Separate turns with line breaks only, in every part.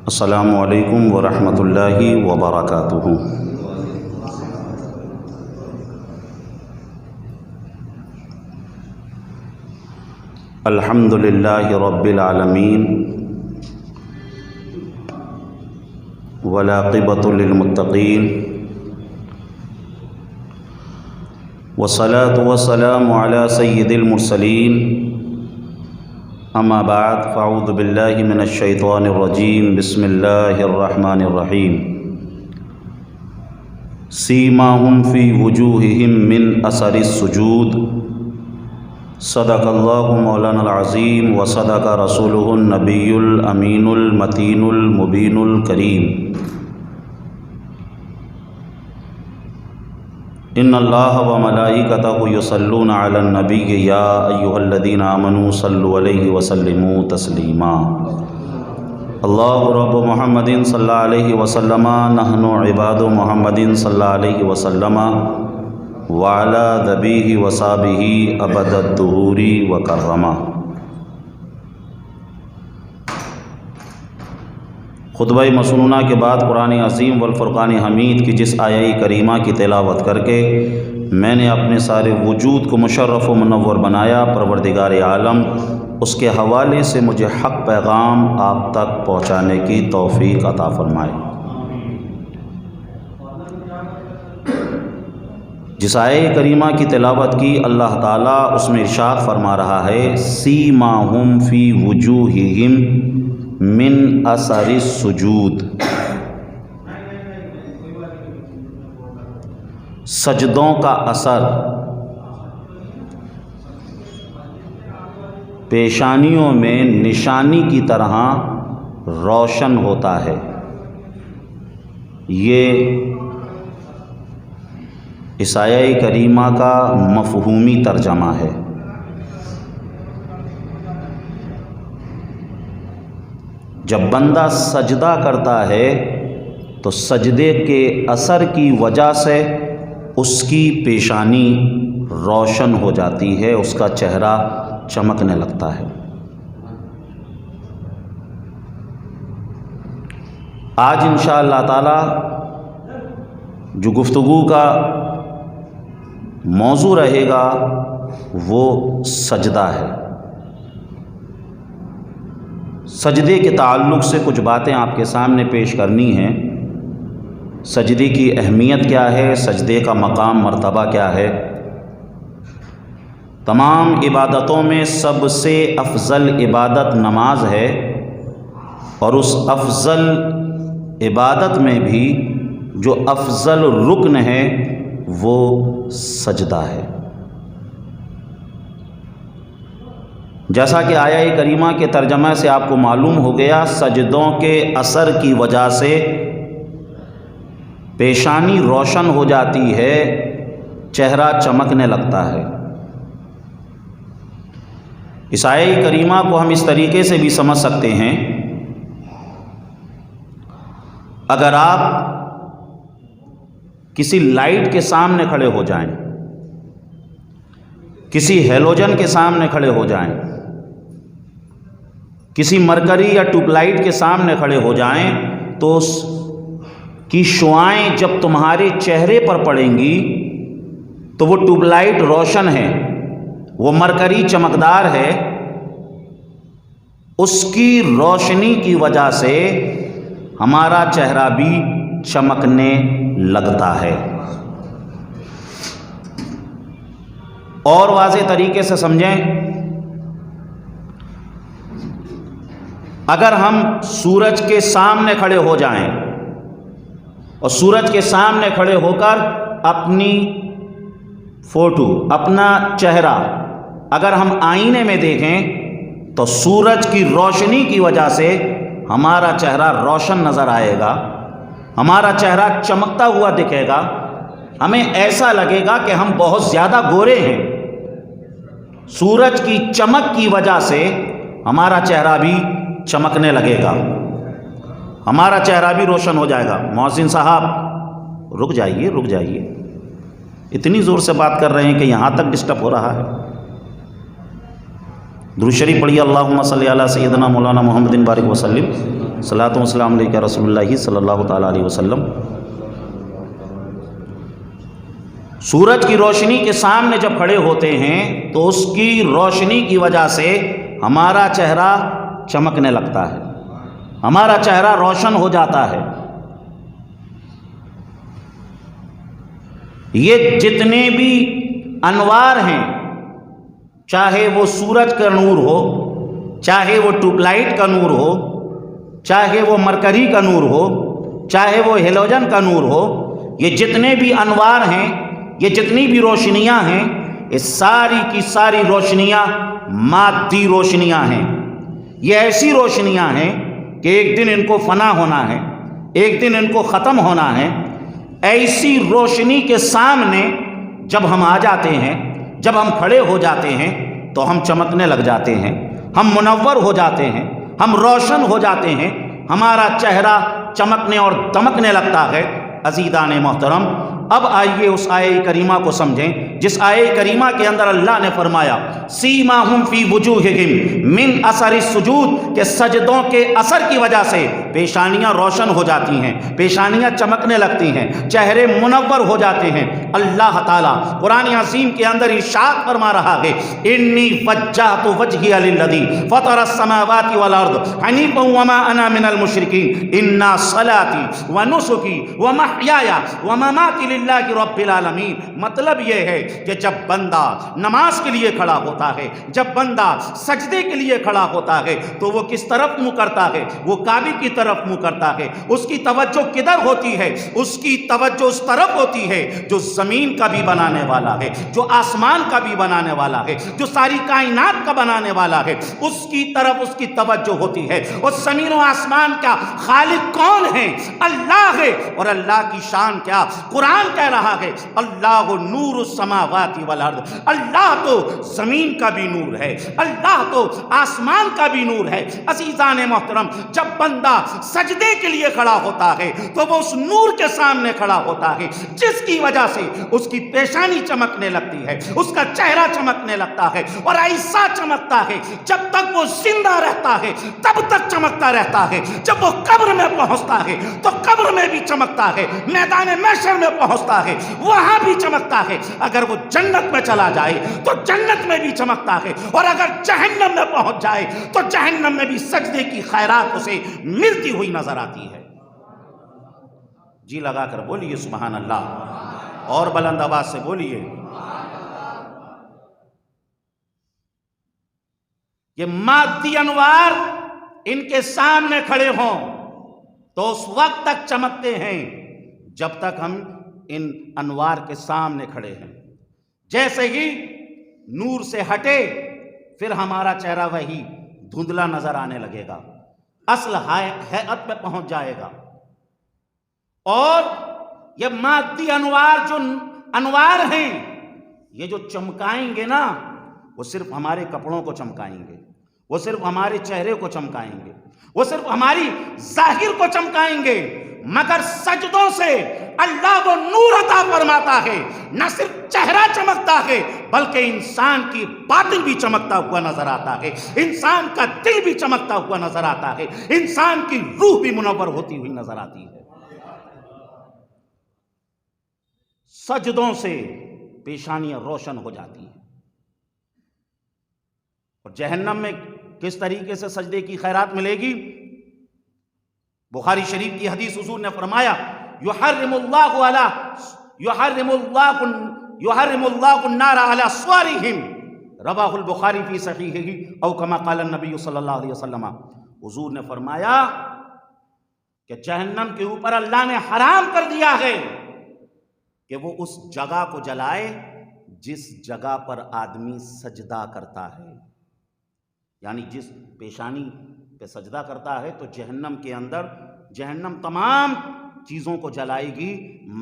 السلام علیکم ورحمۃ اللہ وبرکاتہ۔ الحمد للہ رب العالمین والعاقبۃ للمتقین والصلاة والسلام علی سید المرسلین، اما بعد فاعوذ باللہ من الشیطان الرجیم، بسم اللہ الرحمن الرحیم۔ سیماہم فی وجوہہم من اثر السجود، صدق اللہ مولانا العظیم وصدق رسولہ النبی الامین المتین المبین الکریم۔ ان اللہ وملائکتہ یصلون علی النبی یا ایہا الذین آمنوا صلوا علیہ وسلموا تسلیما۔ اللہ رب محمد صلی اللہ علیہ وسلم، نحن عباد محمد صلی اللہ علیہ وسلم، وعلی ذبیہ وصحبہ ابد الدہور وکرما۔ خطبہ مسنونہ کے بعد قرآن عظیم والفرقان حمید کی جس آیہ کریمہ کی تلاوت کر کے میں نے اپنے سارے وجود کو مشرف و منور بنایا، پروردگار عالم اس کے حوالے سے مجھے حق پیغام آپ تک پہنچانے کی توفیق عطا فرمائے۔ جس آیہ کریمہ کی تلاوت کی اللہ تعالیٰ اس میں ارشاد فرما رہا ہے، سیماہم فی وجوہہم من اثر السجود، سجدوں کا اثر پیشانیوں میں نشانی کی طرح روشن ہوتا ہے۔ یہ اس آیہ کریمہ کا مفہومی ترجمہ ہے۔ جب بندہ سجدہ کرتا ہے تو سجدے کے اثر کی وجہ سے اس کی پیشانی روشن ہو جاتی ہے، اس کا چہرہ چمکنے لگتا ہے۔ آج انشاءاللہ تعالی جو گفتگو کا موضوع رہے گا وہ سجدہ ہے۔ سجدے کے تعلق سے کچھ باتیں آپ کے سامنے پیش کرنی ہیں۔ سجدے کی اہمیت کیا ہے، سجدے کا مقام مرتبہ کیا ہے۔ تمام عبادتوں میں سب سے افضل عبادت نماز ہے، اور اس افضل عبادت میں بھی جو افضل رکن ہے وہ سجدہ ہے۔ جیسا کہ آیہ کریمہ کے ترجمہ سے آپ کو معلوم ہو گیا، سجدوں کے اثر کی وجہ سے پیشانی روشن ہو جاتی ہے، چہرہ چمکنے لگتا ہے۔ اس آیہ کریمہ کو ہم اس طریقے سے بھی سمجھ سکتے ہیں، اگر آپ کسی لائٹ کے سامنے کھڑے ہو جائیں، کسی ہیلوجن کے سامنے کھڑے ہو جائیں، کسی مرکری یا ٹیوب لائٹ کے سامنے کھڑے ہو جائیں، تو اس کی شعاعیں جب تمہارے چہرے پر پڑیں گی تو وہ ٹیوب لائٹ روشن ہے، وہ مرکری چمکدار ہے، اس کی روشنی کی وجہ سے ہمارا چہرہ بھی چمکنے لگتا ہے۔ اور واضح طریقے سے سمجھیں، اگر ہم سورج کے سامنے کھڑے ہو جائیں اور سورج کے سامنے کھڑے ہو کر اپنی فوٹو، اپنا چہرہ اگر ہم آئینے میں دیکھیں تو سورج کی روشنی کی وجہ سے ہمارا چہرہ روشن نظر آئے گا، ہمارا چہرہ چمکتا ہوا دکھے گا، ہمیں ایسا لگے گا کہ ہم بہت زیادہ گورے ہیں۔ سورج کی چمک کی وجہ سے ہمارا چہرہ بھی چمکنے لگے گا، ہمارا چہرہ بھی روشن ہو جائے گا۔ محسن صاحب رک جائیے، اتنی زور سے بات کر رہے ہیں کہ یہاں تک ڈسٹرب ہو رہا ہے۔ درود شریف پڑھیے، اللہم صلی علی سیدنا مولانا محمد بارک وسلم۔ صلاۃ و سلام علیک رسول اللہ صلی اللہ تعالیٰ علیہ وسلم۔ سورج کی روشنی کے سامنے جب کھڑے ہوتے ہیں تو اس کی روشنی کی وجہ سے ہمارا چہرہ چمکنے لگتا ہے، ہمارا چہرہ روشن ہو جاتا ہے۔ یہ جتنے بھی انوار ہیں، چاہے وہ سورج کا نور ہو، چاہے وہ ٹیوب لائٹ کا نور ہو، چاہے وہ مرکری کا نور ہو، چاہے وہ ہیلوجن کا نور ہو، یہ جتنے بھی انوار ہیں، یہ جتنی بھی روشنیاں ہیں، یہ ساری کی ساری روشنیاں مادی روشنیاں ہیں۔ یہ ایسی روشنیاں ہیں کہ ایک دن ان کو فنا ہونا ہے، ایک دن ان کو ختم ہونا ہے۔ ایسی روشنی کے سامنے جب ہم آ جاتے ہیں، جب ہم کھڑے ہو جاتے ہیں تو ہم چمکنے لگ جاتے ہیں، ہم منور ہو جاتے ہیں، ہم روشن ہو جاتے ہیں، ہمارا چہرہ چمکنے اور دمکنے لگتا ہے۔ عزیزان محترم، اب آئیے اس آیہ کریمہ کو سمجھیں جس آیہ کریمہ کے اندر اللہ نے فرمایا سیماہم فی وجوہہم من اثر السجود، کہ سجدوں کے اثر کی وجہ سے پیشانیاں روشن ہو جاتی ہیں، پیشانیاں چمکنے لگتی ہیں، چہرے منور ہو جاتے ہیں۔ اللہ تعالیٰ قرآن عظیم کے اندر ارشاد فرما رہا ہے انی وجہت وجہی للذی فطر السماوات والارض حنیفا وما انا من المشرکین ان صلاتی ونسکی ومحیای ومماتی للہ رب العالمین۔ مطلب یہ ہے کہ جب بندہ نماز کے لیے کھڑا ہوتا ہے، جب بندہ سجدے کے لیے کھڑا ہوتا ہے تو وہ کس طرف منہ کرتا ہے؟ وہ کعبے کی طرف منہ کرتا ہے۔ اس کی توجہ کدھر ہوتی ہے؟ اس کی توجہ اس طرف ہوتی ہے جو زمین کا بھی بنانے والا ہے، جو آسمان کا بھی بنانے والا ہے، جو ساری کائنات کا بنانے والا ہے، اس کی طرف اس کی توجہ ہوتی ہے۔ اور زمین و آسمان کا خالق کون ہے؟ اللہ ہے۔ اور اللہ کی شان کیا؟ قرآن کہہ رہا ہے اللہ نور السماوات والارض، اللہ تو زمین کا بھی نور ہے، اللہ تو آسمان کا بھی نور ہے۔ عزیزان محترم، جب بندہ سجدے کے لیے کھڑا ہوتا ہے تو وہ اس نور کے سامنے کھڑا ہوتا ہے جس کی وجہ سے اس کی پیشانی چمکنے لگتی ہے، اس کا چہرہ چمکنے لگتا ہے، اور ایسا چمکتا ہے جب تک وہ زندہ رہتا ہے تب تک چمکتا رہتا ہے۔ جب وہ قبر میں پہنچتا ہے تو قبر میں بھی چمکتا ہے، میدان محشر میں پہنچتا ہے وہاں بھی چمکتا ہے، اگر وہ جنت میں چلا جائے تو جنت میں بھی چمکتا ہے، اور اگر جہنم میں پہنچ جائے تو جہنم میں بھی سجدے کی خیرات اسے ملتی ہوئی نظر آتی ہے۔ جی لگا کر بولیے سبحان اللہ، اور بلند آواز سے بولیے۔ یہ مادی انوار ان کے سامنے کھڑے ہوں تو اس وقت تک چمکتے ہیں جب تک ہم ان انوار کے سامنے کھڑے ہیں۔ جیسے ہی نور سے ہٹے پھر ہمارا چہرہ وہی دھندلا نظر آنے لگے گا، اصل ہیئت پہ پہنچ جائے گا۔ اور یہ مادی انوار جو انوار ہیں یہ جو چمکائیں گے نا، وہ صرف ہمارے کپڑوں کو چمکائیں گے، وہ صرف ہمارے چہرے کو چمکائیں گے، وہ صرف ہماری ظاہر کو چمکائیں گے، مگر سجدوں سے اللہ وہ نور عطا فرماتا ہے، نہ صرف چہرہ چمکتا ہے بلکہ انسان کی باطن بھی چمکتا ہوا نظر آتا ہے، انسان کا دل بھی چمکتا ہوا نظر آتا ہے، انسان کی روح بھی منور ہوتی ہوئی نظر آتی ہے۔ سجدوں سے پیشانیاں روشن ہو جاتی ہیں۔ اور جہنم میں کس طریقے سے سجدے کی خیرات ملے گی؟ بخاری شریف کی حدیث حضور نے فرمایا یحرم اللہ النار علی صورہم، رواہ البخاری فی صحیحہ او کما قال النبی صلی اللہ علیہ وسلم۔ حضور نے فرمایا کہ جہنم کے اوپر اللہ نے حرام کر دیا ہے کہ وہ اس جگہ کو جلائے جس جگہ پر آدمی سجدہ کرتا ہے، یعنی جس پیشانی پہ سجدہ کرتا ہے۔ تو جہنم کے اندر جہنم تمام چیزوں کو جلائے گی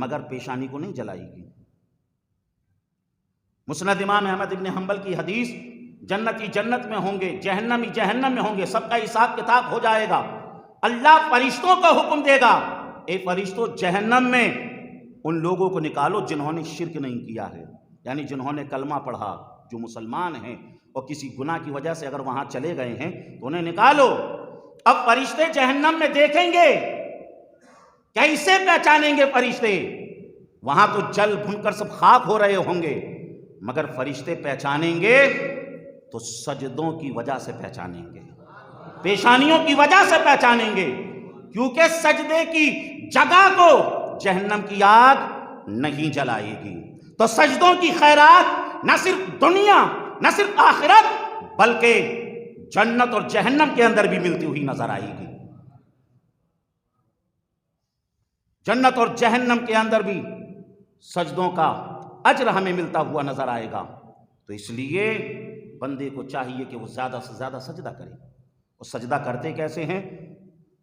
مگر پیشانی کو نہیں جلائے گی۔ مسند امام احمد ابن حنبل کی حدیث، جنتی جنت میں ہوں گے، جہنمی جہنم میں ہوں گے، سب کا حساب کتاب ہو جائے گا۔ اللہ فرشتوں کو حکم دے گا اے فرشتوں جہنم میں ان لوگوں کو نکالو جنہوں نے شرک نہیں کیا ہے، یعنی جنہوں نے کلمہ پڑھا، جو مسلمان ہیں اور کسی گناہ کی وجہ سے اگر وہاں چلے گئے ہیں تو انہیں نکالو۔ اب فرشتے جہنم میں دیکھیں گے، کیسے پہچانیں گے فرشتے؟ وہاں تو جل بھن کر سب خاک ہو رہے ہوں گے، مگر فرشتے پہچانیں گے تو سجدوں کی وجہ سے پہچانیں گے، پیشانیوں کی وجہ سے پہچانیں گے، کیونکہ سجدے کی جگہ کو جہنم کی آگ نہیں جلائے گی۔ تو سجدوں کی خیرات نہ صرف دنیا نہ صرف آخرت بلکہ جنت اور جہنم کے اندر بھی ملتی ہوئی نظر آئے گی۔ جنت اور جہنم کے اندر بھی سجدوں کا اجر ہمیں ملتا ہوا نظر آئے گا۔ تو اس لیے بندے کو چاہیے کہ وہ زیادہ سے زیادہ سجدہ کرے۔ اور سجدہ کرتے کیسے ہیں؟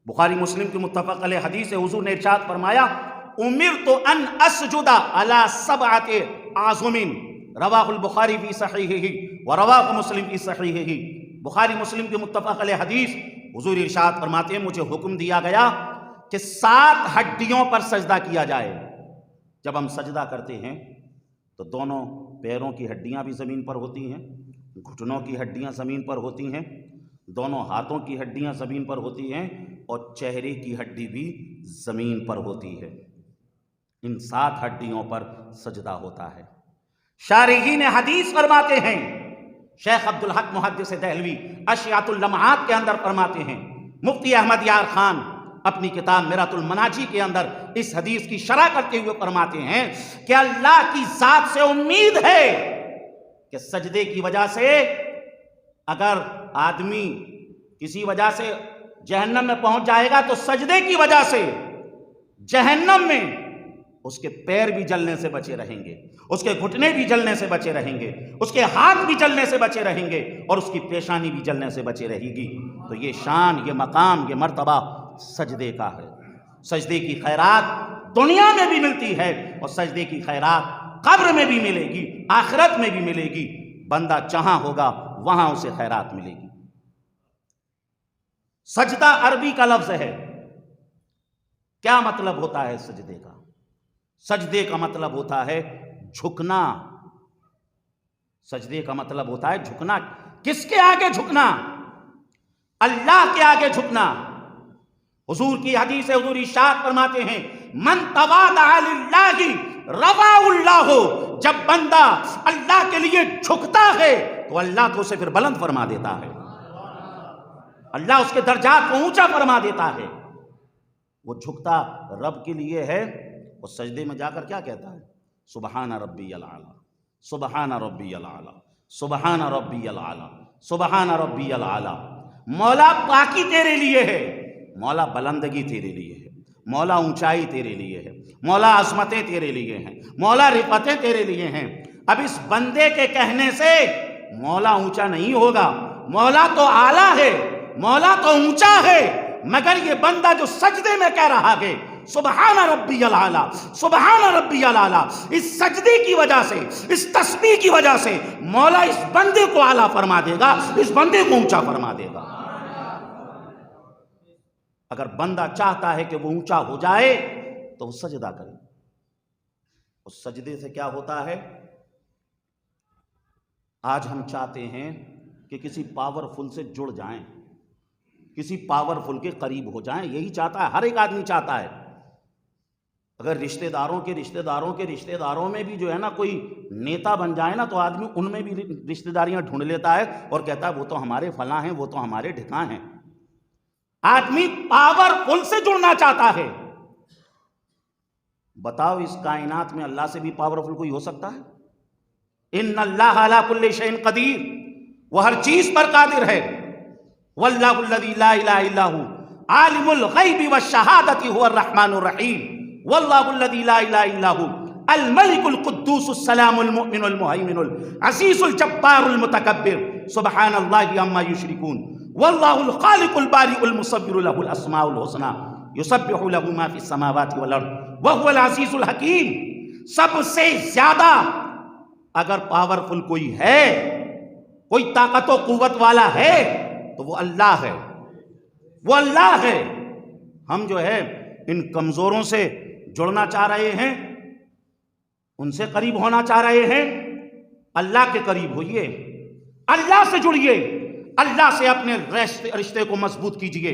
بخاری مسلم کی متفق علیہ حدیث ہے، حضور نے ارشاد فرمایا امرت ان اسجد علی سبعۃ اعظم، رواہ البخاری فی صحیحہ ورواہ مسلم فی صحیحہ۔ بخاری مسلم کی متفق علیہ حدیث، حضور ارشاد فرماتے ہیں مجھے حکم دیا گیا کہ 7 ہڈیوں پر سجدہ کیا جائے۔ جب ہم سجدہ کرتے ہیں تو دونوں پیروں کی ہڈیاں بھی زمین پر ہوتی ہیں، گھٹنوں کی ہڈیاں زمین پر ہوتی ہیں، دونوں ہاتھوں کی ہڈیاں زمین پر ہوتی ہیں، اور چہرے کی ہڈی بھی زمین پر ہوتی ہے۔ ان 7 ہڈیوں پر سجدہ ہوتا ہے۔ شارحین حدیث فرماتے ہیں، شیخ عبدالحق محدث دہلوی اشیاۃ اللمعات کے اندر فرماتے ہیں، مفتی احمد یار خان اپنی کتاب میرات المناجی کے اندر اس حدیث کی شرح کرتے ہوئے فرماتے ہیں کہ اللہ کی ذات سے امید ہے کہ سجدے کی وجہ سے اگر آدمی کسی وجہ سے جہنم میں پہنچ جائے گا تو سجدے کی وجہ سے جہنم میں اس کے پیر بھی جلنے سے بچے رہیں گے، اس کے گھٹنے بھی جلنے سے بچے رہیں گے، اس کے ہاتھ بھی جلنے سے بچے رہیں گے، اور اس کی پیشانی بھی جلنے سے بچے رہے گی۔ تو یہ شان، یہ مقام، یہ مرتبہ سجدے کا ہے۔ سجدے کی خیرات دنیا میں بھی ملتی ہے، اور سجدے کی خیرات قبر میں بھی ملے گی، آخرت میں بھی ملے گی۔ بندہ جہاں ہوگا وہاں اسے خیرات ملے گی۔ سجدہ عربی کا لفظ ہے۔ کیا مطلب ہوتا ہے سجدے کا؟ سجدے کا مطلب ہوتا ہے جھکنا۔ سجدے کا مطلب ہوتا ہے جھکنا۔ کس کے آگے جھکنا؟ اللہ کے آگے جھکنا۔ حضور کی حدیث ہے، حضور ارشاد فرماتے ہیں من تواضع للہ رفعہ اللہ، جب بندہ اللہ کے لیے جھکتا ہے تو اللہ تو اسے پھر بلند فرما دیتا ہے، اللہ اس کے درجات کو اونچا فرما دیتا ہے۔ وہ جھکتا رب کے لیے ہے، اور سجدے میں جا کر کیا کہتا ہے؟ سبحان ربی العالی، سبحان ربی العالی، سبحان ربی العالی، سبحان ربی العالی۔ مولا پاکی تیرے لیے ہے، مولا بلندگی تیرے لیے ہے، مولا اونچائی تیرے لیے ہے، مولا عظمتیں تیرے لیے ہیں، مولا رفعتیں تیرے لیے ہیں۔ اب اس بندے کے کہنے سے مولا اونچا نہیں ہوگا، مولا تو اعلیٰ ہے، مولا تو اونچا ہے، مگر یہ بندہ جو سجدے میں کہہ رہا ہے سبحان ربی العالی، سبحان ربی العالی، اس سجدے کی وجہ سے، اس تسبیح کی وجہ سے مولا اس بندے کو اعلیٰ فرما دے گا، اس بندے کو اونچا فرما دے گا۔ اگر بندہ چاہتا ہے کہ وہ اونچا ہو جائے تو وہ سجدہ کرے۔ اس سجدے سے کیا ہوتا ہے؟ آج ہم چاہتے ہیں کہ کسی پاورفل سے جڑ جائیں، کسی پاورفل کے قریب ہو جائیں، یہی چاہتا ہے، ہر ایک آدمی چاہتا ہے۔ اگر رشتہ داروں میں بھی جو ہے نا کوئی نیتا بن جائے نا تو آدمی ان میں بھی رشتہ داریاں ڈھونڈ لیتا ہے اور کہتا ہے وہ تو ہمارے فلاں ہیں، وہ تو ہمارے ڈھکاں ہیں۔ آدمی پاورفل سے جڑنا چاہتا ہے۔ بتاؤ اس کائنات میں اللہ سے بھی پاورفل کوئی ہو سکتا ہے؟ ان اللہ علی کل شیء قدیر، وہ ہر چیز پر قادر ہے۔ واللہ الذی لا الہ الا ھو عالم الغیب والشہادۃ ھو الرحمن الرحیم، واللہ الذی لا الہ الا ھو الملک القدوس السلام المؤمن المہیمن العزیز الجبار المتکبر، سبحان اللہ عما یشرکون، واللہ الخالق البارئ المصور لہ الاسماء الحسنی یسبح لہ ما فی السماوات والارض وہو العزیز الحکیم۔ سب سے زیادہ اگر پاورفل کوئی ہے، کوئی طاقت و قوت والا ہے تو وہ اللہ ہے، وہ اللہ ہے۔ ہم جو ہے ان کمزوروں سے جڑنا چاہ رہے ہیں، ان سے قریب ہونا چاہ رہے ہیں۔ اللہ کے قریب ہوئیے، اللہ سے جڑیے، اللہ سے اپنے رشتے کو مضبوط کیجئے۔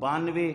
92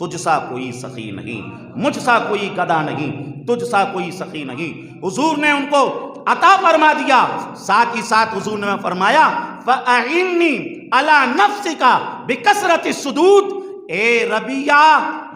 تجھ سا کوئی سخی نہیں، مجھ سا کوئی گدا نہیں، تجھ سا کوئی سخی نہیں۔ حضور نے ان کو عطا فرما دیا، ساتھ ہی ساتھ حضور نے فرمایا فَأَعِنِّي عَلَى نَفْسِكَ بِكَثْرَةِ السُّجُودِ، اے ربیہ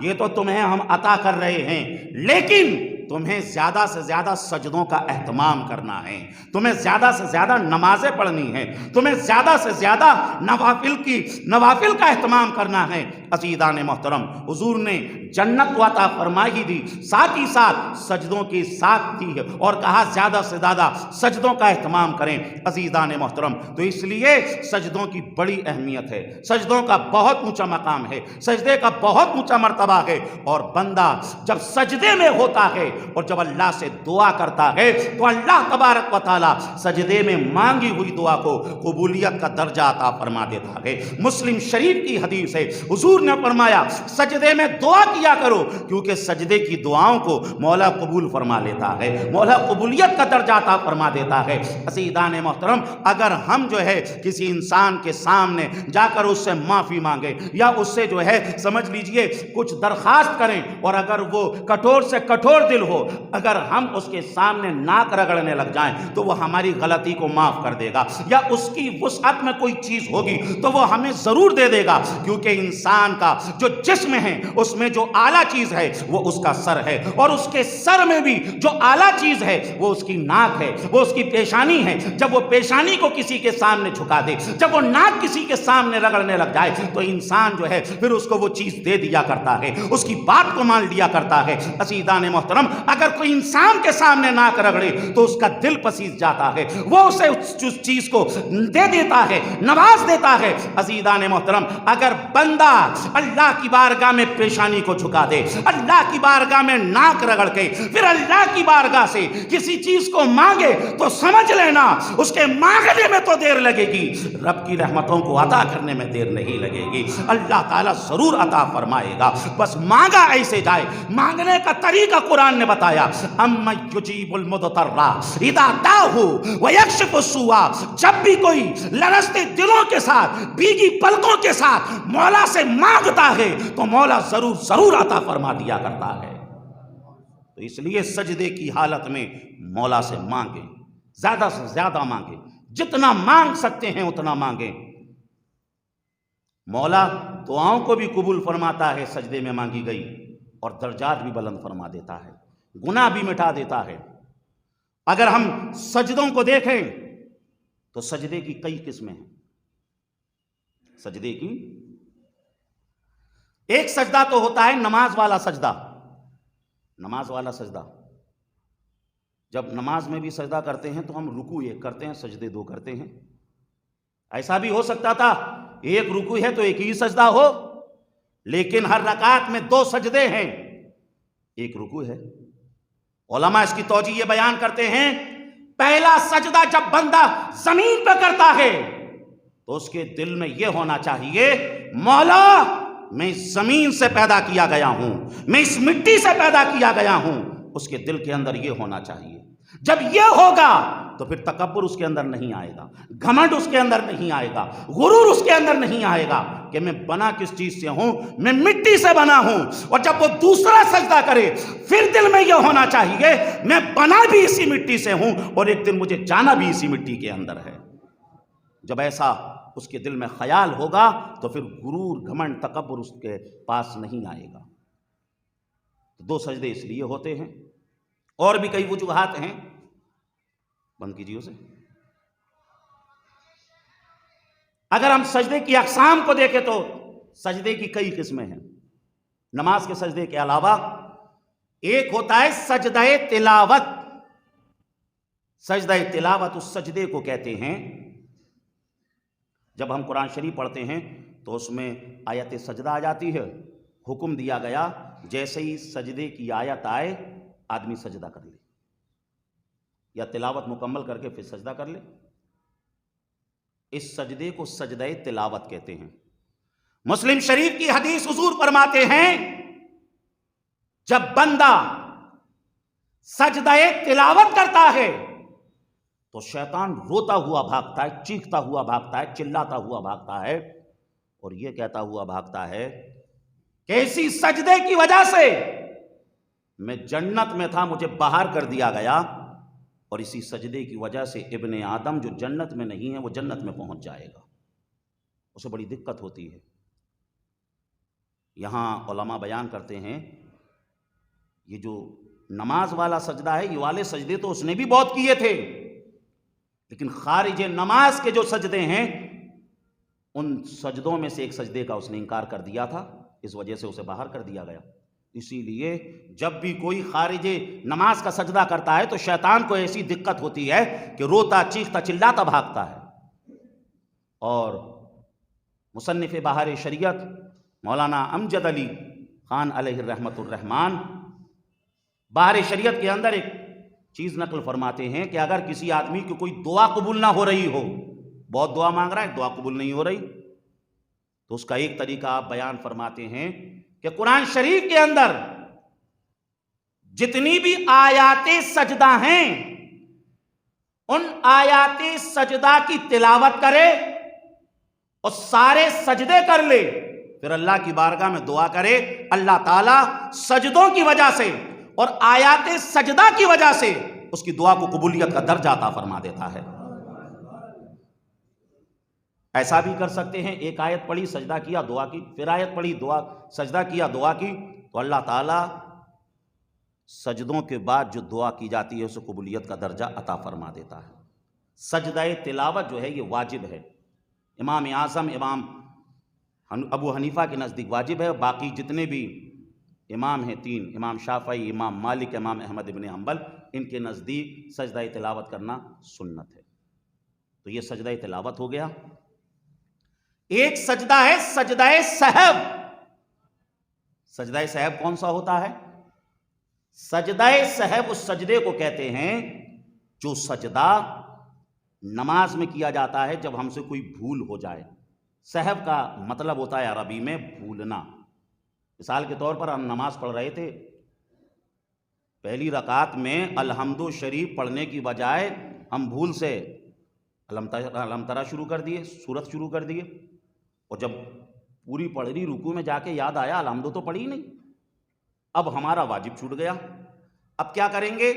یہ تو تمہیں ہم عطا کر رہے ہیں، لیکن تمہیں زیادہ سے زیادہ سجدوں کا اہتمام کرنا ہے، تمہیں زیادہ سے زیادہ نمازیں پڑھنی ہیں، تمہیں زیادہ سے زیادہ نوافل کا اہتمام کرنا ہے۔ عزیزان محترم، حضور نے جنت کو عطا فرمائی دی، ساتھ ہی ساتھ سجدوں کی ساتھ دی ہے اور کہا زیادہ سے زیادہ سجدوں کا اہتمام کریں۔ عزیزان محترم، تو اس لیے سجدوں کی بڑی اہمیت ہے، سجدوں کا بہت اونچا مقام ہے، سجدے کا بہت اونچا مرتبہ ہے، اور بندہ جب سجدے میں ہوتا ہے اور جب اللہ سے دعا کرتا ہے تو اللہ تبارک و تعالی سجدے میں مانگی ہوئی دعا کو قبولیت کا درجہ عطا فرما دیتا ہے۔ مسلم شریف کی حدیث ہے، حضور نے فرمایا سجدے میں دعا کیا کرو، کیونکہ سجدے کی دعاؤں کو مولا قبول فرما لیتا ہے، مولا قبولیت کا درجہ عطا فرما دیتا ہے۔ عزیزان محترم، اگر ہم جو ہے کسی انسان کے سامنے جا کر اس سے معافی مانگے یا اس سے جو ہے سمجھ لیجئے کچھ درخواست کریں، اور اگر وہ کٹور سے کٹور دل ہو، اگر ہم اس کے سامنے ناک رگڑنے لگ جائیں تو وہ ہماری غلطی کو معاف کر دے گا، یا اس کی وسعت میں کوئی چیز ہوگی تو وہ ہمیں ضرور دے دے گا، کیونکہ انسان کا جو جسم ہے اس میں جو اعلیٰ چیز ہے وہ اس کا سر ہے، اور اس کے سر میں بھی جو اعلیٰ چیز ہے وہ اس کی ناک ہے، وہ اس کی پیشانی ہے۔ جب وہ پیشانی کو کسی کے سامنے جھکا دے، جب وہ ناک کسی کے سامنے رگڑنے لگ جائے تو انسان جو ہے پھر اس کو وہ چیز دے دیا کرتا ہے، اس کی بات کو مان لیا کرتا ہے۔ عزیزان محترم، اگر کوئی انسان کے سامنے ناک رگڑے تو اس کا دل پسیج جاتا ہے، وہ اسے اس چیز کو دے دیتا ہے، نواز دیتا ہے۔ عزیزان محترم، اگر بندہ اللہ کی بارگاہ میں پیشانی کو جھکا دے، اللہ کی بارگاہ میں ناک رگڑ کے پھر اللہ کی بارگاہ سے کسی چیز کو مانگے تو سمجھ لینا اس کے مانگنے میں تو دیر لگے گی، رب کی رحمتوں کو عطا کرنے میں دیر نہیں لگے گی۔ اللہ تعالیٰ ضرور عطا فرمائے گا، بس مانگا ایسے جائے۔ مانگنے کا طریقہ قرآن نے بتایا، امن یجیب المضطر اذا دعاہ ویکشف السوء، جب بھی کوئی لرزتے دلوں کے ساتھ، بھیگی پلکوں کے ساتھ مولا سے مانگتا ہے تو مولا ضرور عطا فرما دیا کرتا ہے۔ تو اس لیے سجدے کی حالت میں مولا سے مانگیں، زیادہ سے زیادہ مانگیں، جتنا مانگ سکتے ہیں اتنا مانگیں۔ مولا دعاؤں کو بھی قبول فرماتا ہے سجدے میں مانگی گئی، اور درجات بھی بلند فرما دیتا ہے، گناہ بھی مٹا دیتا ہے۔ اگر ہم سجدوں کو دیکھیں تو سجدے کی کئی قسمیں ہیں۔ سجدے کی ایک سجدہ تو ہوتا ہے نماز والا سجدہ، نماز والا سجدہ۔ جب نماز میں بھی سجدہ کرتے ہیں تو ہم رکوع ایک کرتے ہیں، سجدے دو کرتے ہیں۔ ایسا بھی ہو سکتا تھا ایک رکوع ہے تو ایک ہی سجدہ ہو، لیکن ہر رکعت میں دو سجدے ہیں، ایک رکوع ہے۔ علماء اس کی توجیہ یہ بیان کرتے ہیں، پہلا سجدہ جب بندہ زمین پہ کرتا ہے تو اس کے دل میں یہ ہونا چاہیے، مولا میں اس زمین سے پیدا کیا گیا ہوں، میں اس مٹی سے پیدا کیا گیا ہوں۔ اس کے دل کے اندر یہ ہونا چاہیے۔ جب یہ ہوگا تو پھر تکبر اس کے اندر نہیں آئے گا، گھمنڈ اس کے اندر نہیں آئے گا، غرور اس کے اندر نہیں آئے گا کہ میں بنا کس چیز سے ہوں، میں مٹی سے بنا ہوں۔ اور جب وہ دوسرا سجدہ کرے پھر دل میں یہ ہونا چاہیے، میں بنا بھی اسی مٹی سے ہوں اور ایک دن مجھے جانا بھی اسی مٹی کے اندر ہے۔ جب ایسا اس کے دل میں خیال ہوگا تو پھر غرور، گھمنڈ، تکبر اس کے پاس نہیں آئے گا۔ دو سجدے اس لیے ہوتے ہیں، اور بھی کئی وجوہات ہیں۔ بند کیجیے اسے۔ اگر ہم سجدے کی اقسام کو دیکھیں تو سجدے کی کئی قسمیں ہیں۔ نماز کے سجدے کے علاوہ ایک ہوتا ہے سجدہ تلاوت۔ سجدہ تلاوت اس سجدے کو کہتے ہیں جب ہم قرآن شریف پڑھتے ہیں تو اس میں آیت سجدہ آ جاتی ہے، حکم دیا گیا جیسے ہی سجدے کی آیت آئے آدمی سجدہ کر لے، یا تلاوت مکمل کر کے پھر سجدہ کر لے۔ اس سجدے کو سجدہ تلاوت کہتے ہیں۔ مسلم شریف کی حدیث حضور فرماتے ہیں، جب بندہ سجدہ تلاوت کرتا ہے تو شیطان روتا ہوا بھاگتا ہے، چیختا ہوا بھاگتا ہے، چلاتا ہوا بھاگتا ہے، اور یہ کہتا ہوا بھاگتا ہے کہ اسی سجدے کی وجہ سے میں جنت میں تھا، مجھے باہر کر دیا گیا، اور اسی سجدے کی وجہ سے ابن آدم جو جنت میں نہیں ہے وہ جنت میں پہنچ جائے گا، اسے بڑی دقت ہوتی ہے۔ یہاں علماء بیان کرتے ہیں یہ جو نماز والا سجدہ ہے، یہ والے سجدے تو اس نے بھی بہت کیے تھے، لیکن خارج نماز کے جو سجدے ہیں ان سجدوں میں سے ایک سجدے کا اس نے انکار کر دیا تھا، اس وجہ سے اسے باہر کر دیا گیا۔ اسی لیے جب بھی کوئی خارج نماز کا سجدہ کرتا ہے تو شیطان کو ایسی دقت ہوتی ہے کہ روتا چیختا چلاتا بھاگتا ہے۔ اور مصنف بہار شریعت مولانا امجد علی خان علیہ الرحمۃ الرحمان بہار شریعت کے اندر ایک چیز نقل فرماتے ہیں کہ اگر کسی آدمی کی کوئی دعا قبول نہ ہو رہی ہو، بہت دعا مانگ رہا ہے، دعا قبول نہیں ہو رہی، تو اس کا ایک طریقہ آپ بیان فرماتے ہیں کہ قرآن شریف کے اندر جتنی بھی آیات سجدہ ہیں ان آیات سجدہ کی تلاوت کرے اور سارے سجدے کر لے، پھر اللہ کی بارگاہ میں دعا کرے، اللہ تعالیٰ سجدوں کی وجہ سے اور آیات سجدہ کی وجہ سے اس کی دعا کو قبولیت کا درجہ عطا فرما دیتا ہے۔ ایسا بھی کر سکتے ہیں، ایک آیت پڑھی سجدہ کیا دعا کی، پھر آیت پڑھی دعا، سجدہ کیا دعا کی، تو اللہ تعالیٰ سجدوں کے بعد جو دعا کی جاتی ہے اسے قبولیت کا درجہ عطا فرما دیتا ہے۔ سجدہ تلاوت جو ہے یہ واجب ہے، امام اعظم امام ابو حنیفہ کے نزدیک واجب ہے، باقی جتنے بھی امام ہیں تین، امام شافعی، امام مالک، امام احمد ابن حنبل، ان کے نزدیک سجدہ تلاوت کرنا سنت ہے۔ تو یہ سجدہ تلاوت ہو گیا۔ ایک سجدہ ہے سجدہ سہو۔ سجدہ سہو کون سا ہوتا ہے؟ سجدہ سہو اس سجدے کو کہتے ہیں جو سجدہ نماز میں کیا جاتا ہے جب ہم سے کوئی بھول ہو جائے۔ سہو کا مطلب ہوتا ہے عربی میں بھولنا۔ مثال کے طور پر ہم نماز پڑھ رہے تھے، پہلی رکعت میں الحمد شریف پڑھنے کی بجائے ہم بھول سے علم ترا شروع کر دیے، سورت شروع کر دیے، اور جب پوری پڑھ رہی رکوع میں جا کے یاد آیا الحمد تو پڑھی نہیں، اب ہمارا واجب چھوٹ گیا۔ اب کیا کریں گے؟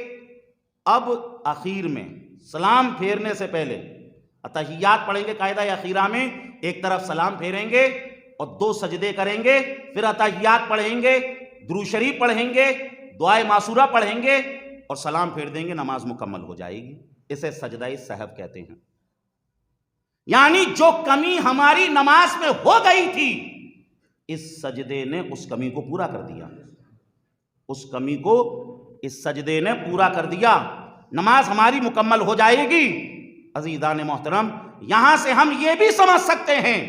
اب اخیر میں سلام پھیرنے سے پہلے اتحیات پڑھیں گے، قاعدہ اخیرہ میں ایک طرف سلام پھیریں گے اور دو سجدے کریں گے، پھر اتحیات پڑھیں گے، درود شریف پڑھیں گے، دعائے معصورہ پڑھیں گے اور سلام پھیر دیں گے، نماز مکمل ہو جائے گی۔ اسے سجدہ سہو کہتے ہیں۔ یعنی جو کمی ہماری نماز میں ہو گئی تھی اس سجدے نے اس کمی کو پورا کر دیا، اس کمی کو اس سجدے نے پورا کر دیا، نماز ہماری مکمل ہو جائے گی۔ عزیزان محترم، یہاں سے ہم یہ بھی سمجھ سکتے ہیں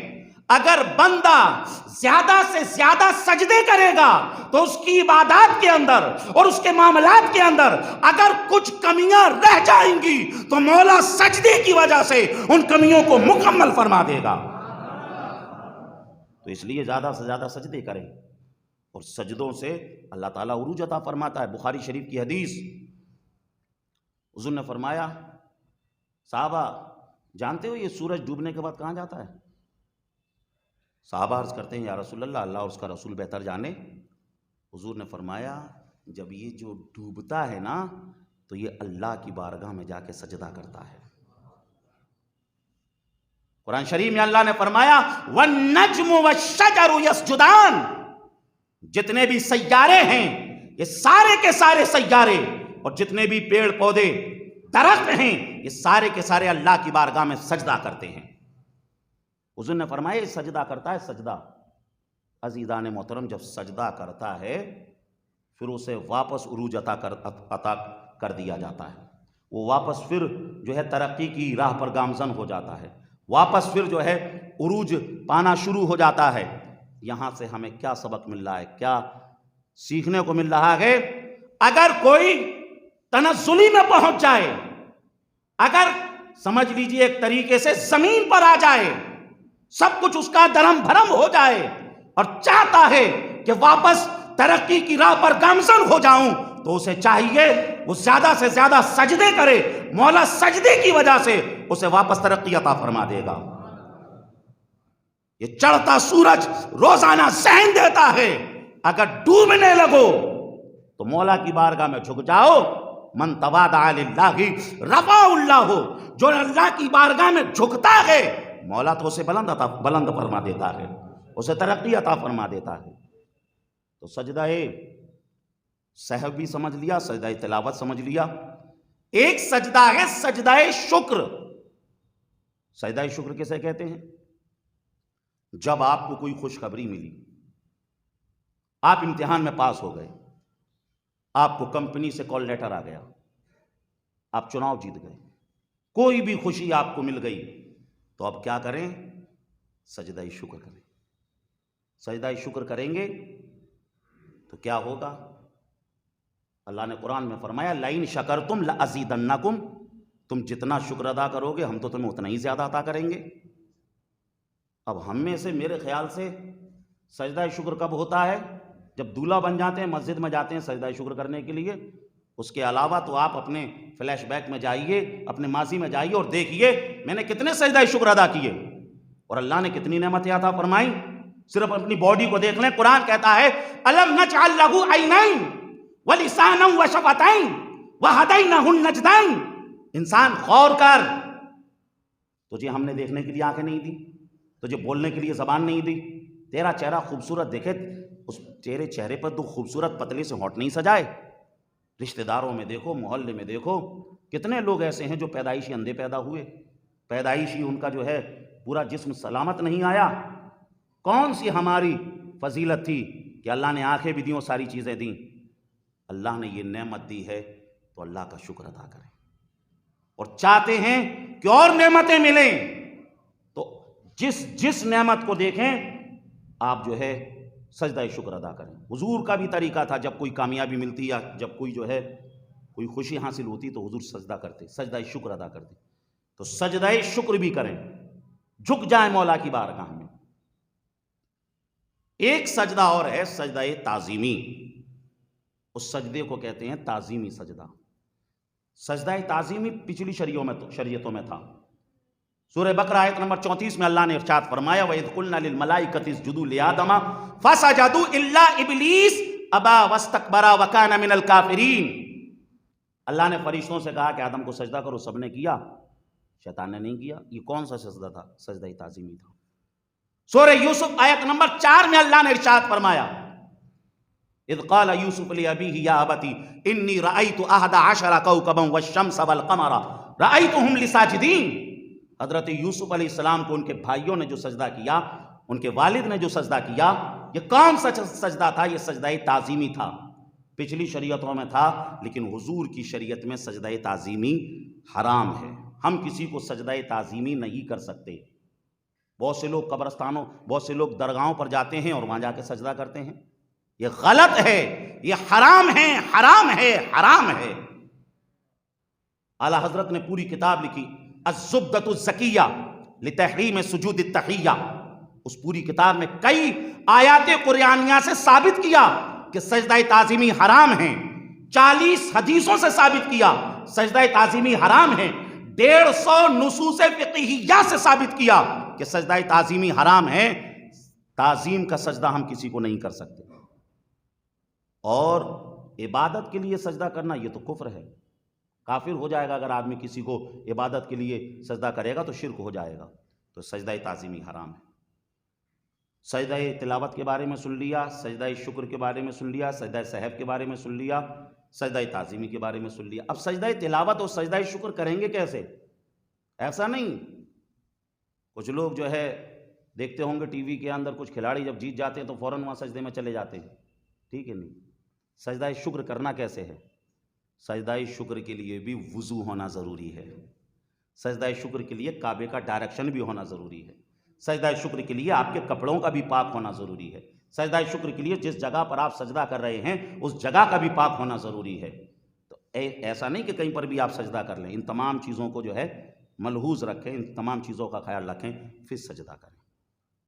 اگر بندہ زیادہ سے زیادہ سجدے کرے گا تو اس کی عبادات کے اندر اور اس کے معاملات کے اندر اگر کچھ کمیاں رہ جائیں گی تو مولا سجدے کی وجہ سے ان کمیوں کو مکمل فرما دے گا۔ تو اس لیے زیادہ سے زیادہ سجدے کریں، اور سجدوں سے اللہ تعالیٰ عروج عطا فرماتا ہے۔ بخاری شریف کی حدیث، حضور نے فرمایا، صحابہ جانتے ہو یہ سورج ڈوبنے کے بعد کہاں جاتا ہے؟ صحابہ عرض کرتے ہیں یا رسول اللہ، اللہ اور اس کا رسول بہتر جانے۔ حضور نے فرمایا جب یہ جو ڈوبتا ہے نا تو یہ اللہ کی بارگاہ میں جا کے سجدہ کرتا ہے۔ قرآن شریف میں اللہ نے فرمایا وَالنَّجْمُ وَالشَّجَرُ يَسْجُدَانِ، جتنے بھی سیارے ہیں یہ سارے کے سارے سیارے اور جتنے بھی پیڑ پودے درخت ہیں یہ سارے کے سارے اللہ کی بارگاہ میں سجدہ کرتے ہیں۔ حضور نے فرمایا یہ سجدہ کرتا ہے سجدہ۔ عزیزان محترم، جب سجدہ کرتا ہے پھر اسے واپس عروج عطا کر دیا جاتا ہے، وہ واپس پھر جو ہے ترقی کی راہ پر گامزن ہو جاتا ہے، واپس پھر جو ہے عروج پانا شروع ہو جاتا ہے۔ یہاں سے ہمیں کیا سبق مل رہا ہے، کیا سیکھنے کو مل رہا ہے؟ اگر کوئی تنزلی میں پہنچ جائے، اگر سمجھ لیجئے ایک طریقے سے زمین پر آ جائے، سب کچھ اس کا درم بھرم ہو جائے اور چاہتا ہے کہ واپس ترقی کی راہ پر گامزن ہو جاؤں، تو اسے چاہیے وہ زیادہ سے زیادہ سجدے کرے، مولا سجدے کی وجہ سے اسے واپس ترقی عطا فرما دے گا۔ یہ چڑھتا سورج روزانہ ذہن دیتا ہے اگر ڈوبنے لگو تو مولا کی بارگاہ میں جھک جاؤ. من تواضع للہ رفعہ اللہ، جو اللہ کی بارگاہ میں جھکتا ہے مولا تو اسے بلند فرما دیتا ہے، اسے ترقی عطا فرما دیتا ہے. تو سجدہ سہو بھی سمجھ لیا، سجدہ تلاوت سمجھ لیا. ایک سجدہ ہے سجدہ شکر. سجدہ شکر کسے کہتے ہیں؟ جب آپ کو کوئی خوشخبری ملی، آپ امتحان میں پاس ہو گئے، آپ کو کمپنی سے کال لیٹر آ گیا، آپ چناؤ جیت گئے، کوئی بھی خوشی آپ کو مل گئی، تو اب کیا کریں؟ سجدہ شکر کریں. سجدہ شکر کریں گے تو کیا ہوگا؟ اللہ نے قرآن میں فرمایا لَئِن شَكَرْتُمْ لَأَزِيدَنَّكُمْ، تم جتنا شکر ادا کرو گے ہم تو تمہیں اتنا ہی زیادہ عطا کریں گے. اب ہم میں سے میرے خیال سے سجدہ شکر کب ہوتا ہے؟ جب دولہا بن جاتے ہیں، مسجد میں جاتے ہیں سجدہ شکر کرنے کے لیے. اس کے علاوہ تو آپ اپنے فلیش بیک میں جائیے، اپنے ماضی میں جائیے اور دیکھیے میں نے کتنے سجدہ شکر ادا کیے اور اللہ نے کتنی نعمتیں عطا فرمائی. صرف اپنی باڈی کو دیکھ لیں. قرآن کہتا ہے أَلَمْ نَجْعَلْ لَهُ عَيْنَيْنِ وَلِسَانًا وَشَفَتَيْنِ وَهَدَيْنَاهُ النَّجْدَيْنِ. انسان غور کر، تجھے ہم نے دیکھنے کے لیے آنکھیں نہیں دی، تجھے بولنے کے لیے زبان نہیں دی، تیرا چہرہ خوبصورت دیکھے، اس تیرے چہرے پر تو خوبصورت پتلے سے ہونٹ نہیں سجائے. رشتہ داروں میں دیکھو، محلے میں دیکھو، کتنے لوگ ایسے ہیں جو پیدائشی اندھے پیدا ہوئے، پیدائشی ان کا جو ہے پورا جسم سلامت نہیں آیا. کون سی ہماری فضیلت تھی کہ اللہ نے آنکھیں بھی دیں اور ساری چیزیں دیں؟ اللہ نے یہ نعمت دی ہے تو اللہ کا شکر ادا کریں. اور چاہتے ہیں کہ اور نعمتیں ملیں تو جس نعمت کو دیکھیں آپ جو ہے سجدہ شکر ادا کریں. حضور کا بھی طریقہ تھا، جب کوئی کامیابی ملتی یا جب کوئی جو ہے کوئی خوشی حاصل ہوتی تو حضور سجدہ کرتے، سجدہ شکر ادا کرتے. تو سجدہ شکر بھی کریں، جھک جائیں مولا کی بارگاہ میں. ایک سجدہ اور ہے سجدہ تعظیمی. اس سجدے کو کہتے ہیں تعظیمی سجدہ. سجدہ تعظیمی پچھلی شریعتوں میں تھا. سورہ بقرہ آیت نمبر 34 میں اللہ نے ارشاد فرمایا وَإِذْ قُلْنَا لِلْمَلَائِكَةِ اسْجُدُوا لِآدَمَ فَسَجَدُوا إِلَّا إِبْلِيسَ أَبَىٰ وَاسْتَكْبَرَ وَكَانَ مِنَ الْكَافِرِينَ. اللہ نے فرشتوں سے کہا کہ آدم کو سجدہ کرو، سب نے کیا، شیطان نے نہیں کیا. یہ کون سا سجدہ تھا؟ سجدہ تعظیمی تھا. سورہ یوسف آیت نمبر 4 میں اللہ نے ارشاد فرمایا اذ قال یوسف لأبیہ یا ابتی انی رأیت 11 کوکبا والشمس والقمر رأیتہم لی ساجدین. حضرت یوسف علیہ السلام کو ان کے بھائیوں نے جو سجدہ کیا، ان کے والد نے جو سجدہ کیا، یہ کون سا سجدہ تھا؟ یہ سجدہ تعظیمی تھا. پچھلی شریعتوں میں تھا لیکن حضور کی شریعت میں سجدہ تعظیمی حرام ہے. ہم کسی کو سجدہ تعظیمی نہیں کر سکتے. بہت سے لوگ قبرستانوں، بہت سے لوگ درگاہوں پر جاتے ہیں اور وہاں جا کے سجدہ کرتے ہیں. یہ غلط ہے، یہ حرام ہے، حرام ہے، حرام ہے. اعلیٰ حضرت نے پوری کتاب لکھی الزبدۃ الزکیہ لتحریم سجود التحیہ. اس پوری کتاب میں کئی آیات قرآنیہ سے ثابت کیا کہ سجدہ تعظیمی حرام ہیں. 40 حدیثوں سے ثابت کیا سجدہ تعظیمی حرام ہے. 150 نصوص فقہیہ سے ثابت کیا کہ سجدہ تعظیمی حرام ہے. تعظیم کا سجدہ ہم کسی کو نہیں کر سکتے. اور عبادت کے لیے سجدہ کرنا یہ تو کفر ہے، کافر ہو جائے گا. اگر آدمی کسی کو عبادت کے لیے سجدہ کرے گا تو شرک ہو جائے گا. تو سجدہ تعظیمی حرام ہے. سجدہ تلاوت کے بارے میں سن لیا، سجدہ شکر کے بارے میں سن لیا، سجدہ سہو کے بارے میں سن لیا، سجدہ تعظیمی کے بارے میں سن لیا. اب سجدہ تلاوت اور سجدہ شکر کریں گے کیسے؟ ایسا نہیں. کچھ لوگ جو ہے دیکھتے ہوں گے ٹی وی کے اندر کچھ کھلاڑی جب جیت جاتے ہیں تو فوراً وہاں سجدے میں چلے جاتے ہیں. ٹھیک ہے؟ نہیں. سجدہ شکر کرنا کیسے ہے؟ سجدہ شکر کے لیے بھی وضو ہونا ضروری ہے. سجدہ شکر کے لیے کعبے کا ڈائریکشن بھی ہونا ضروری ہے. سجدہ شکر کے لیے آپ کے کپڑوں کا بھی پاک ہونا ضروری ہے. سجدہ شکر کے لیے جس جگہ پر آپ سجدہ کر رہے ہیں اس جگہ کا بھی پاک ہونا ضروری ہے. تو ایسا نہیں کہ کہیں پر بھی آپ سجدہ کر لیں. ان تمام چیزوں کو جو ہے ملحوظ رکھیں، ان تمام چیزوں کا خیال رکھیں پھر سجدہ کریں.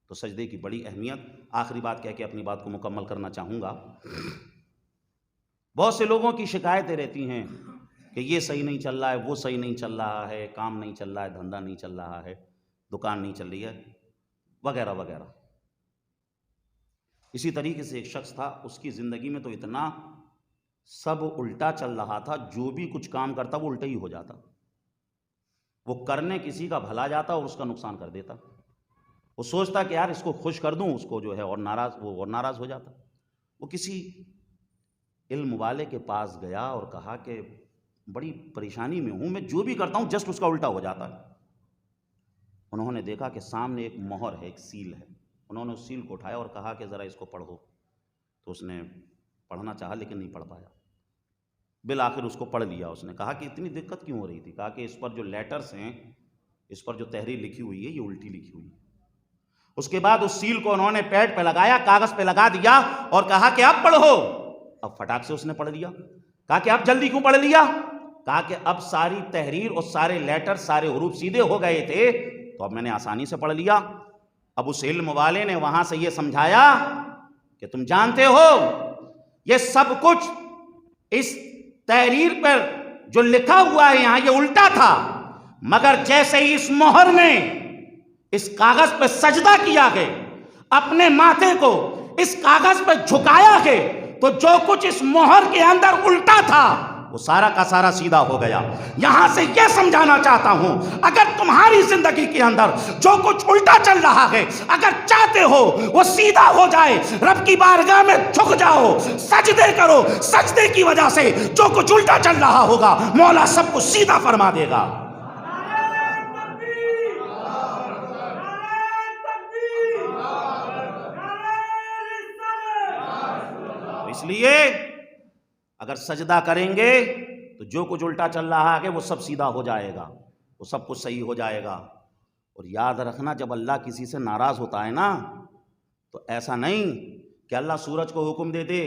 تو سجدے کی بڑی اہمیت. آخری بات کہہ کے اپنی بات کو مکمل کرنا چاہوں گا. بہت سے لوگوں کی شکایتیں رہتی ہیں کہ یہ صحیح نہیں چل رہا ہے، وہ صحیح نہیں چل رہا ہے، کام نہیں چل رہا ہے، دھندا نہیں چل رہا ہے، دکان نہیں چل رہی ہے، وغیرہ وغیرہ. اسی طریقے سے ایک شخص تھا، اس کی زندگی میں تو اتنا سب الٹا چل رہا تھا، جو بھی کچھ کام کرتا وہ الٹا ہی ہو جاتا، وہ کرنے کسی کا بھلا جاتا اور اس کا نقصان کر دیتا۔ وہ سوچتا کہ یار اس کو خوش کر دوں، اس کو جو ہے اور ناراض ہو جاتا۔ وہ کسی علم والے کے پاس گیا اور کہا کہ بڑی پریشانی میں ہوں، میں جو بھی کرتا ہوں جسٹ اس کا الٹا ہو جاتا ہے۔ انہوں نے دیکھا کہ سامنے ایک مہر ہے، ایک سیل ہے۔ انہوں نے اس سیل کو اٹھایا اور کہا کہ ذرا اس کو پڑھو۔ تو اس نے پڑھنا چاہا لیکن نہیں پڑھ پایا۔ بالآخر اس کو پڑھ لیا۔ اس نے کہا کہ اتنی دقت کیوں ہو رہی تھی؟ کہا کہ اس پر جو لیٹرز ہیں، اس پر جو تحریر لکھی ہوئی ہے، یہ الٹی لکھی ہوئی ہے۔ اس کے بعد اس سیل کو انہوں نے پیڈ پہ لگایا، کاغذ پہ لگا دیا اور کہا کہ اب پڑھو۔ اب فٹاک سے اس نے پڑھ لیا۔ کہا کہ اب جلدی کیوں پڑھ لیا؟ کہا کہ اب ساری تحریر اور سارے لیٹر، سارے حروف سیدھے ہو گئے تھے، تو اب میں نے آسانی سے پڑھ لیا۔ اب اس علم والے نے وہاں سے یہ سمجھایا کہ تم جانتے ہو یہ سب کچھ اس تحریر پر جو لکھا ہوا ہے یہاں یہ الٹا تھا، مگر جیسے ہی اس مہر نے اس کاغذ پہ سجدہ کیا ہے، اپنے ماتھے کو اس کاغذ پہ جھکایا ہے، تو جو کچھ اس مہر کے اندر الٹا تھا وہ سارا کا سارا سیدھا ہو گیا۔ یہاں سے یہ سمجھانا چاہتا ہوں، اگر تمہاری زندگی کے اندر جو کچھ الٹا چل رہا ہے، اگر چاہتے ہو وہ سیدھا ہو جائے، رب کی بارگاہ میں جھک جاؤ، سجدے کرو۔ سجدے کی وجہ سے جو کچھ الٹا چل رہا ہوگا مولا سب کو سیدھا فرما دے گا۔ اس لیے اگر سجدہ کریں گے تو جو کچھ الٹا چل رہا ہے وہ سب سیدھا ہو جائے گا، وہ سب کچھ صحیح ہو جائے گا۔ اور یاد رکھنا، جب اللہ کسی سے ناراض ہوتا ہے نا، تو ایسا نہیں کہ اللہ سورج کو حکم دے دے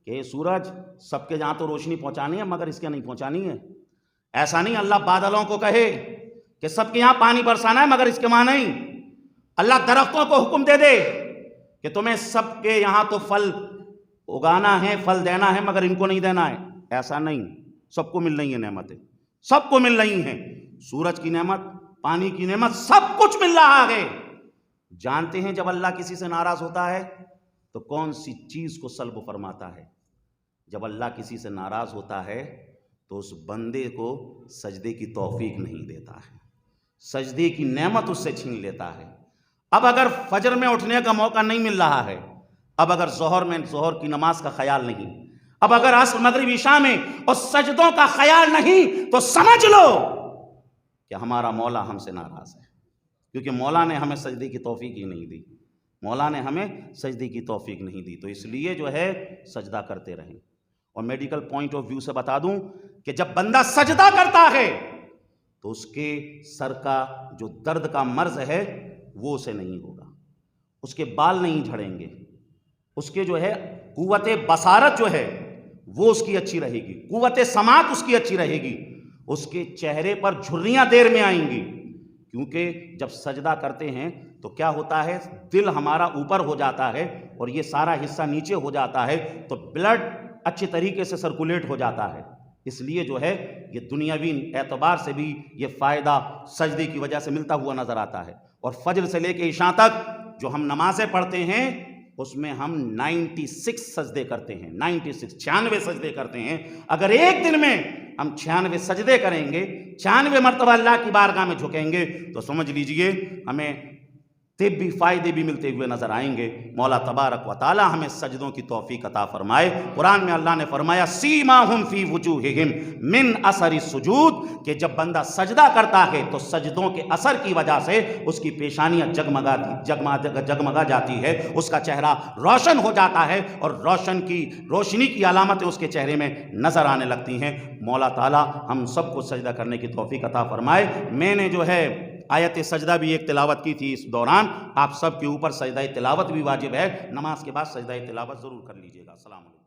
کہ سورج سب کے جہاں تو روشنی پہنچانی ہے مگر اس کے نہیں پہنچانی ہے۔ ایسا نہیں اللہ بادلوں کو کہے کہ سب کے یہاں پانی برسانا ہے مگر اس کے وہاں نہیں۔ اللہ درختوں کو حکم دے دے کہ تمہیں سب کے یہاں تو پھل اگانا ہے، پھل دینا ہے مگر ان کو نہیں دینا ہے۔ ایسا نہیں، سب کو مل رہی ہیں نعمتیں، سب کو مل رہی ہیں۔ سورج کی نعمت، پانی کی نعمت، سب کچھ مل رہا ہے۔ جانتے ہیں جب اللہ کسی سے ناراض ہوتا ہے تو کون سی چیز کو سلب فرماتا ہے؟ جب اللہ کسی سے ناراض ہوتا ہے تو اس بندے کو سجدے کی توفیق نہیں دیتا ہے، سجدے کی نعمت اس سے چھین لیتا ہے۔ اب اگر فجر میں اٹھنے کا موقع نہیں مل رہا ہے، اب اگر ظہر کی نماز کا خیال نہیں، اب اگر عصر مغرب عشاء میں اور سجدوں کا خیال نہیں، تو سمجھ لو کہ ہمارا مولا ہم سے ناراض ہے، کیونکہ مولا نے ہمیں سجدے کی توفیق ہی نہیں دی، مولا نے ہمیں سجدے کی توفیق نہیں دی۔ تو اس لیے جو ہے سجدہ کرتے رہیں۔ اور میڈیکل پوائنٹ آف ویو سے بتا دوں کہ جب بندہ سجدہ کرتا ہے تو اس کے سر کا جو درد کا مرض ہے وہ اسے نہیں ہوگا، اس کے بال نہیں جھڑیں گے، اس کے جو ہے قوت بصارت جو ہے وہ اس کی اچھی رہے گی، قوت سماعت اس کی اچھی رہے گی، اس کے چہرے پر جھریاں دیر میں آئیں گی، کیونکہ جب سجدہ کرتے ہیں تو کیا ہوتا ہے، دل ہمارا اوپر ہو جاتا ہے اور یہ سارا حصہ نیچے ہو جاتا ہے، تو بلڈ اچھے طریقے سے سرکولیٹ ہو جاتا ہے۔ اس لیے جو ہے یہ دنیاوی اعتبار سے بھی یہ فائدہ سجدے کی وجہ سے ملتا ہوا نظر آتا ہے۔ اور فجر سے لے کے عشاء تک جو ہم نمازیں پڑھتے ہیں اس میں ہم 96 سجدے کرتے ہیں، 96 سجدے کرتے ہیں۔ اگر ایک دن میں ہم 96 سجدے کریں گے، 96 مرتبہ اللہ کی بارگاہ میں جھکیں گے، تو سمجھ لیجئے ہمیں طبی فائدے بھی ملتے ہوئے نظر آئیں گے۔ مولا تبارک و تعالی ہمیں سجدوں کی توفیق عطا فرمائے۔ قرآن میں اللہ نے فرمایا سیماہم فی وجوہہم من اثر السجود، کہ جب بندہ سجدہ کرتا ہے تو سجدوں کے اثر کی وجہ سے اس کی پیشانیاں جگمگا جاتی ہے، اس کا چہرہ روشن ہو جاتا ہے اور روشنی کی علامتیں اس کے چہرے میں نظر آنے لگتی ہیں۔ مولا تعالی ہم سب کو سجدہ کرنے کی توفیق عطا فرمائے۔ میں نے جو ہے آیت سجدہ بھی ایک تلاوت کی تھی اس دوران، آپ سب کے اوپر سجدہ تلاوت بھی واجب ہے، نماز کے بعد سجدہ تلاوت ضرور کر لیجئے گا۔ السلام علیکم۔